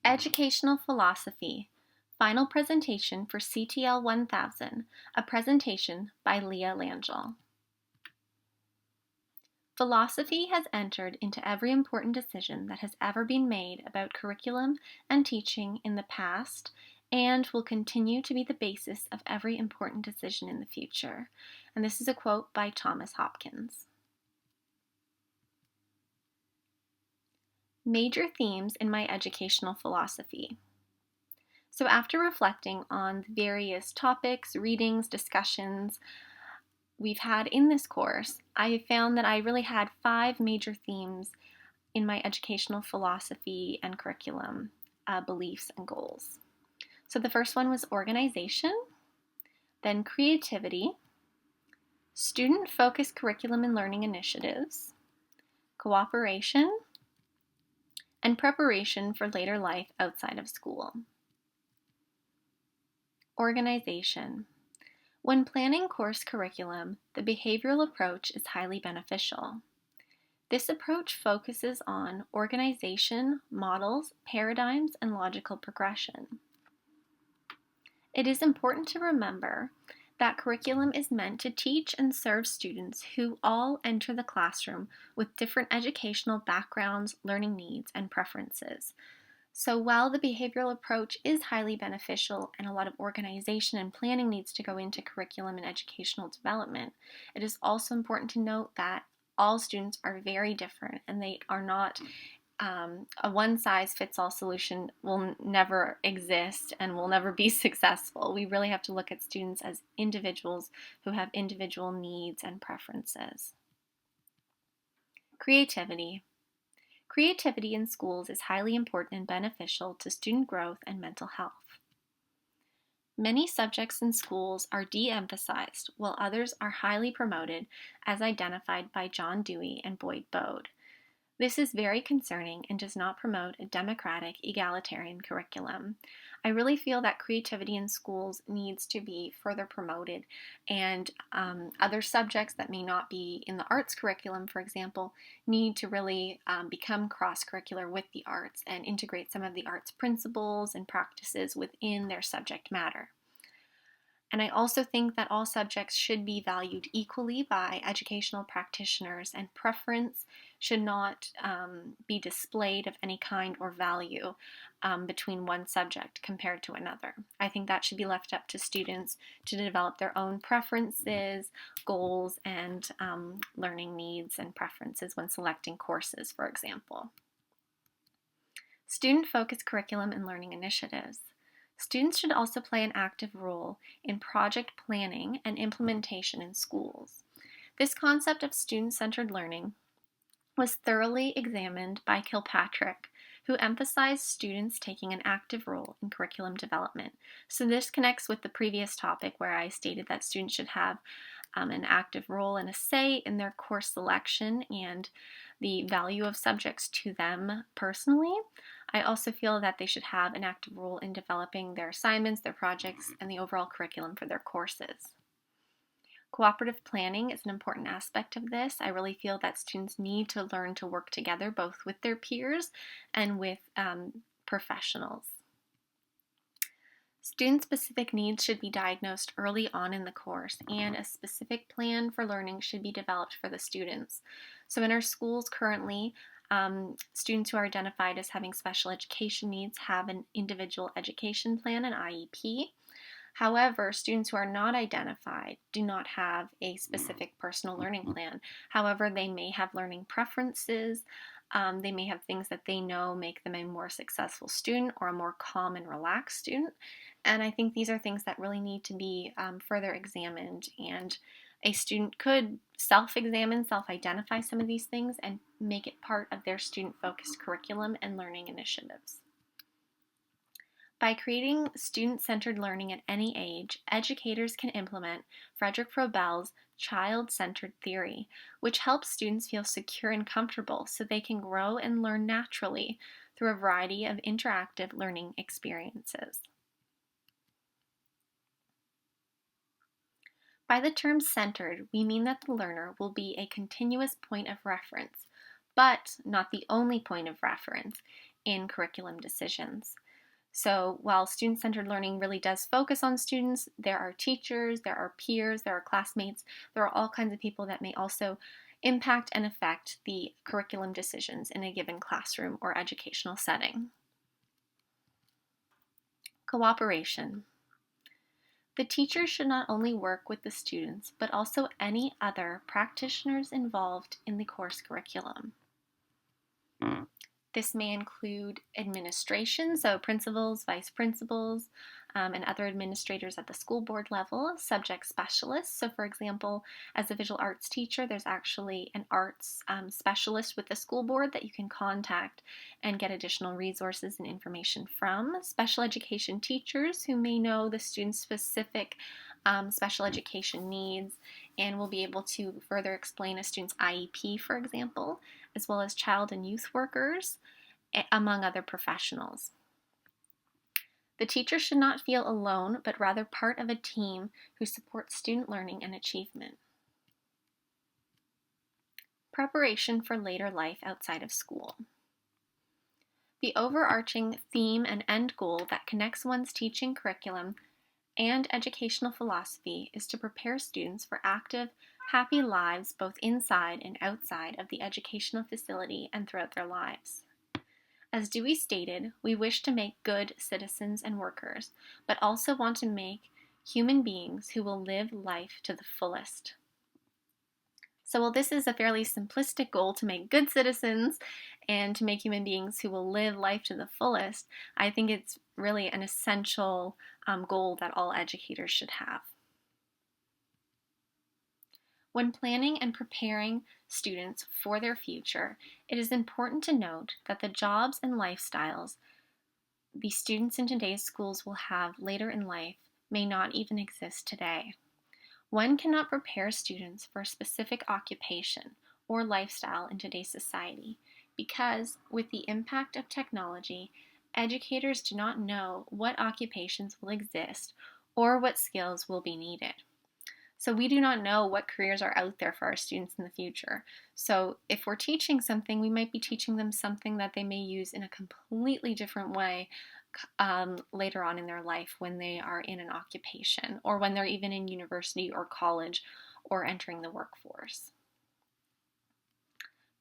Educational Philosophy, Final Presentation for CTL 1000, a presentation by Leah Langell. Philosophy has entered into every important decision that has ever been made about curriculum and teaching in the past and will continue to be the basis of every important decision in the future. And this is a quote by Thomas Hopkins. Major themes in my educational philosophy. So after reflecting on the various topics, readings, discussions we've had in this course, I found that I really had 5 major themes in my educational philosophy and curriculum beliefs and goals. So the first one was organization, then creativity, student-focused curriculum and learning initiatives, cooperation, and preparation for later life outside of school. Organization. When planning course curriculum, the behavioral approach is highly beneficial. This approach focuses on organization, models, paradigms, and logical progression. It is important to remember that curriculum is meant to teach and serve students who all enter the classroom with different educational backgrounds, learning needs, and preferences. So while the behavioral approach is highly beneficial and a lot of organization and planning needs to go into curriculum and educational development, it is also important to note that all students are very different and they are not a one-size-fits-all solution will never exist and will never be successful. We really have to look at students as individuals who have individual needs and preferences. Creativity. Creativity in schools is highly important and beneficial to student growth and mental health. Many subjects in schools are de-emphasized, while others are highly promoted, as identified by John Dewey and Boyd Bode. This is very concerning and does not promote a democratic, egalitarian curriculum. I really feel that creativity in schools needs to be further promoted, and other subjects that may not be in the arts curriculum, for example, need to really become cross-curricular with the arts and integrate some of the arts principles and practices within their subject matter. And I also think that all subjects should be valued equally by educational practitioners, and preference should not be displayed of any kind or value between one subject compared to another. I think that should be left up to students to develop their own preferences, goals, and learning needs and preferences when selecting courses, for example. Student-focused curriculum and learning initiatives. Students should also play an active role in project planning and implementation in schools. This concept of student-centered learning was thoroughly examined by Kilpatrick, who emphasized students taking an active role in curriculum development. So this connects with the previous topic where I stated that students should have an active role and a say in their course selection and the value of subjects to them personally. I also feel that they should have an active role in developing their assignments, their projects, and the overall curriculum for their courses. Cooperative planning is an important aspect of this. I really feel that students need to learn to work together both with their peers and with professionals. Student-specific needs should be diagnosed early on in the course, and a specific plan for learning should be developed for the students. So in our schools currently, students who are identified as having special education needs have an individual education plan, an IEP. However, students who are not identified do not have a specific personal learning plan. However, they may have learning preferences. They may have things that they know make them a more successful student or a more calm and relaxed student. And I think these are things that really need to be further examined, and a student could self-examine, self-identify some of these things and make it part of their student-focused curriculum and learning initiatives. By creating student-centered learning at any age, educators can implement Frederick Froebel's child-centered theory, which helps students feel secure and comfortable so they can grow and learn naturally through a variety of interactive learning experiences. By the term centered, we mean that the learner will be a continuous point of reference, but not the only point of reference. in curriculum decisions. So while student-centered learning really does focus on students, there are teachers, there are peers, there are classmates, there are all kinds of people that may also impact and affect the curriculum decisions in a given classroom or educational setting. Cooperation. The teacher should not only work with the students, but also any other practitioners involved in the course curriculum. This may include administration, so principals, vice principals, and other administrators at the school board level, subject specialists. So for example, as a visual arts teacher, there's actually an arts specialist with the school board that you can contact and get additional resources and information from. Special education teachers who may know the student's specific special education needs and will be able to further explain a student's IEP, for example, as well as child and youth workers, among other professionals. The teacher should not feel alone, but rather part of a team who supports student learning and achievement. Preparation for later life outside of school. The overarching theme and end goal that connects one's teaching curriculum and educational philosophy is to prepare students for active, happy lives both inside and outside of the educational facility and throughout their lives. As Dewey stated, we wish to make good citizens and workers, but also want to make human beings who will live life to the fullest. So while this is a fairly simplistic goal to make good citizens and to make human beings who will live life to the fullest, I think it's really an essential goal that all educators should have. When planning and preparing students for their future, it is important to note that the jobs and lifestyles the students in today's schools will have later in life may not even exist today. One cannot prepare students for a specific occupation or lifestyle in today's society because, with the impact of technology, educators do not know what occupations will exist or what skills will be needed. So we do not know what careers are out there for our students in the future. So if we're teaching something, we might be teaching them something that they may use in a completely different way later on in their life when they are in an occupation or when they're even in university or college or entering the workforce.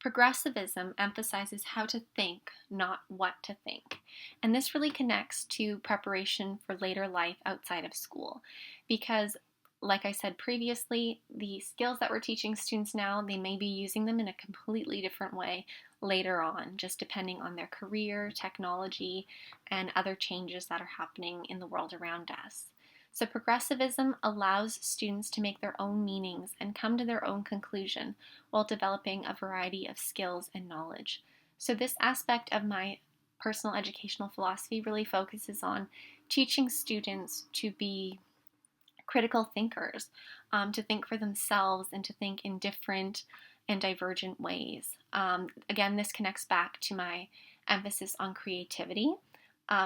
Progressivism emphasizes how to think, not what to think. And this really connects to preparation for later life outside of school because, like I said previously, the skills that we're teaching students now, they may be using them in a completely different way later on, just depending on their career, technology, and other changes that are happening in the world around us. So progressivism allows students to make their own meanings and come to their own conclusion while developing a variety of skills and knowledge. So this aspect of my personal educational philosophy really focuses on teaching students to be critical thinkers, to think for themselves and to think in different and divergent ways. Again, this connects back to my emphasis on creativity.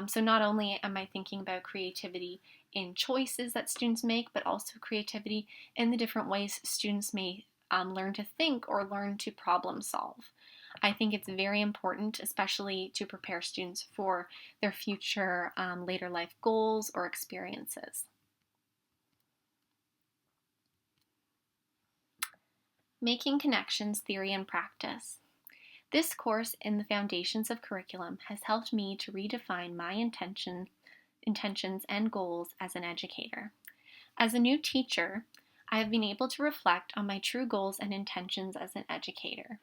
So not only am I thinking about creativity in choices that students make, but also creativity in the different ways students may learn to think or learn to problem solve. I think it's very important, especially to prepare students for their future later life goals or experiences. Making Connections, Theory and Practice. This course in the Foundations of Curriculum has helped me to redefine my intentions and goals as an educator. As a new teacher, I have been able to reflect on my true goals and intentions as an educator.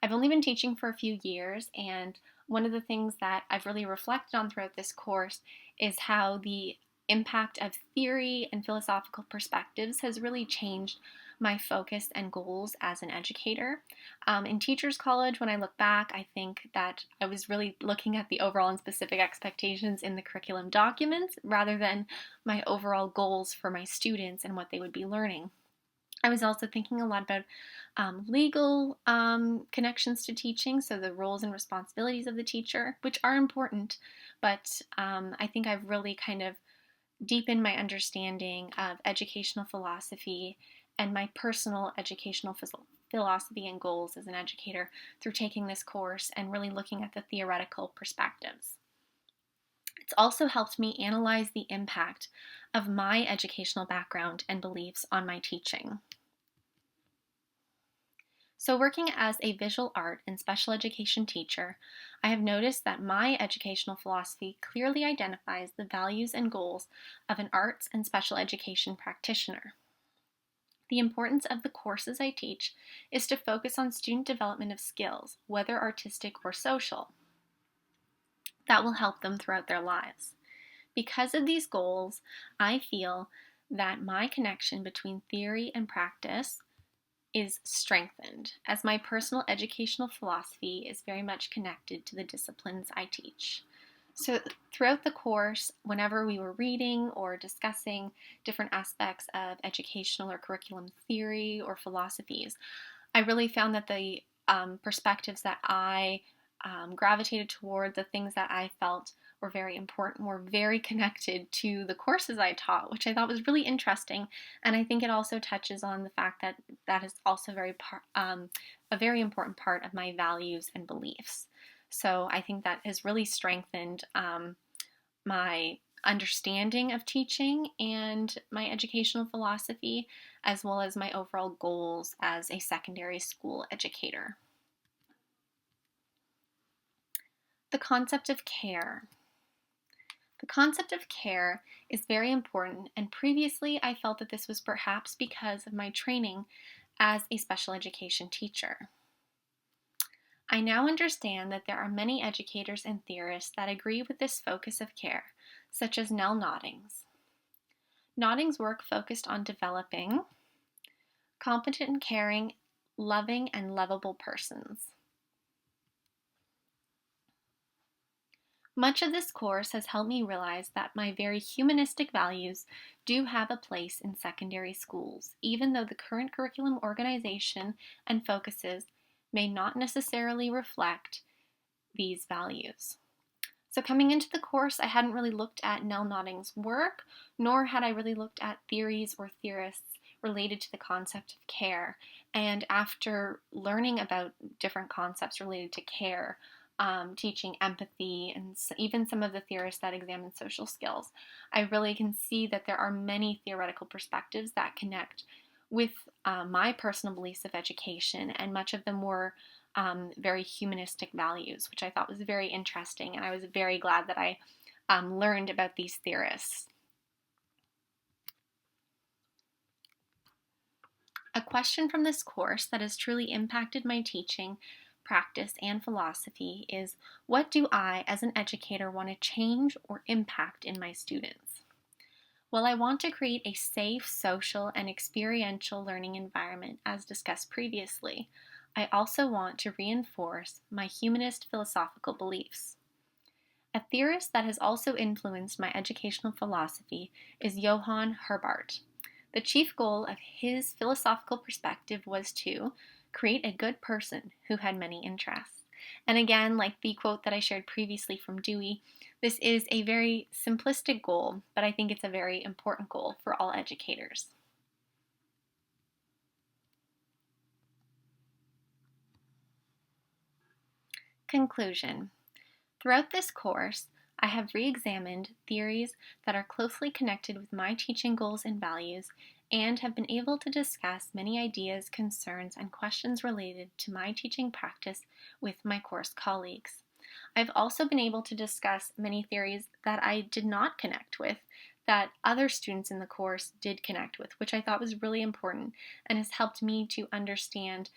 I've only been teaching for a few years, and one of the things that I've really reflected on throughout this course is how the impact of theory and philosophical perspectives has really changed my focus and goals as an educator. In Teachers College, when I look back, I think that I was really looking at the overall and specific expectations in the curriculum documents rather than my overall goals for my students and what they would be learning. I was also thinking a lot about legal connections to teaching, so the roles and responsibilities of the teacher, which are important, but I think I've really kind of deepened my understanding of educational philosophy and my personal educational philosophy and goals as an educator through taking this course and really looking at the theoretical perspectives. It's also helped me analyze the impact of my educational background and beliefs on my teaching. So, working as a visual art and special education teacher, I have noticed that my educational philosophy clearly identifies the values and goals of an arts and special education practitioner. The importance of the courses I teach is to focus on student development of skills, whether artistic or social, that will help them throughout their lives. Because of these goals, I feel that my connection between theory and practice is strengthened, as my personal educational philosophy is very much connected to the disciplines I teach. So throughout the course, whenever we were reading or discussing different aspects of educational or curriculum theory or philosophies, I really found that the perspectives that I gravitated toward, the things that I felt were very important, were very connected to the courses I taught, which I thought was really interesting. And I think it also touches on the fact that that is also a very important part of my values and beliefs. So I think that has really strengthened my understanding of teaching and my educational philosophy, as well as my overall goals as a secondary school educator. The concept of care. The concept of care is very important, and previously I felt that this was perhaps because of my training as a special education teacher. I now understand that there are many educators and theorists that agree with this focus of care, such as Nell Noddings. Noddings' work focused on developing competent, caring, loving, and lovable persons. Much of this course has helped me realize that my very humanistic values do have a place in secondary schools, even though the current curriculum organization and focuses may not necessarily reflect these values. So coming into the course, I hadn't really looked at Nell Noddings' work, nor had I really looked at theories or theorists related to the concept of care. And after learning about different concepts related to care, teaching empathy, and even some of the theorists that examine social skills, I really can see that there are many theoretical perspectives that connect with my personal beliefs of education, and much of them were very humanistic values, which I thought was very interesting, and I was very glad that I learned about these theorists. A question from this course that has truly impacted my teaching, practice, and philosophy is, what do I, as an educator, want to change or impact in my students? Well, I want to create a safe, social, and experiential learning environment, as discussed previously. I also want to reinforce my humanist philosophical beliefs. A theorist that has also influenced my educational philosophy is Johann Herbart. The chief goal of his philosophical perspective was to create a good person who had many interests. And again, like the quote that I shared previously from Dewey, this is a very simplistic goal, but I think it's a very important goal for all educators. Conclusion. Throughout this course, I have re-examined theories that are closely connected with my teaching goals and values, and have been able to discuss many ideas, concerns, and questions related to my teaching practice with my course colleagues. I've also been able to discuss many theories that I did not connect with, that other students in the course did connect with, which I thought was really important and has helped me to understand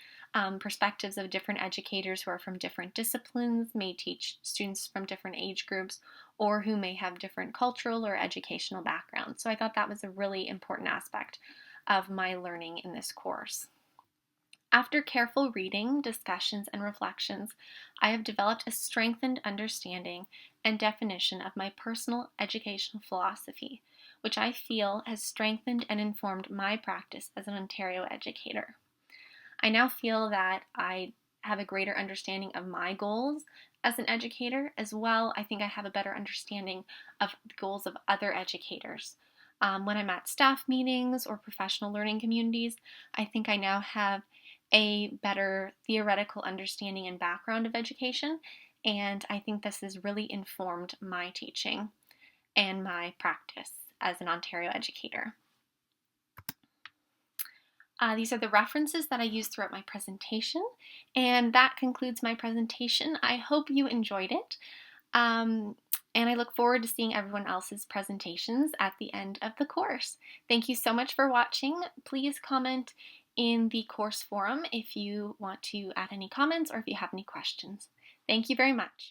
perspectives of different educators who are from different disciplines, may teach students from different age groups, or who may have different cultural or educational backgrounds. So I thought that was a really important aspect of my learning in this course. After careful reading, discussions, and reflections, I have developed a strengthened understanding and definition of my personal educational philosophy, which I feel has strengthened and informed my practice as an Ontario educator. I now feel that I have a greater understanding of my goals as an educator. As well, I think I have a better understanding of the goals of other educators. When I'm at staff meetings or professional learning communities, I think I now have a better theoretical understanding and background of education, and I think this has really informed my teaching and my practice as an Ontario educator. These are the references that I used throughout my presentation, and that concludes my presentation. I hope you enjoyed it, and I look forward to seeing everyone else's presentations at the end of the course. Thank you so much for watching. Please comment in the course forum if you want to add any comments or if you have any questions. Thank you very much.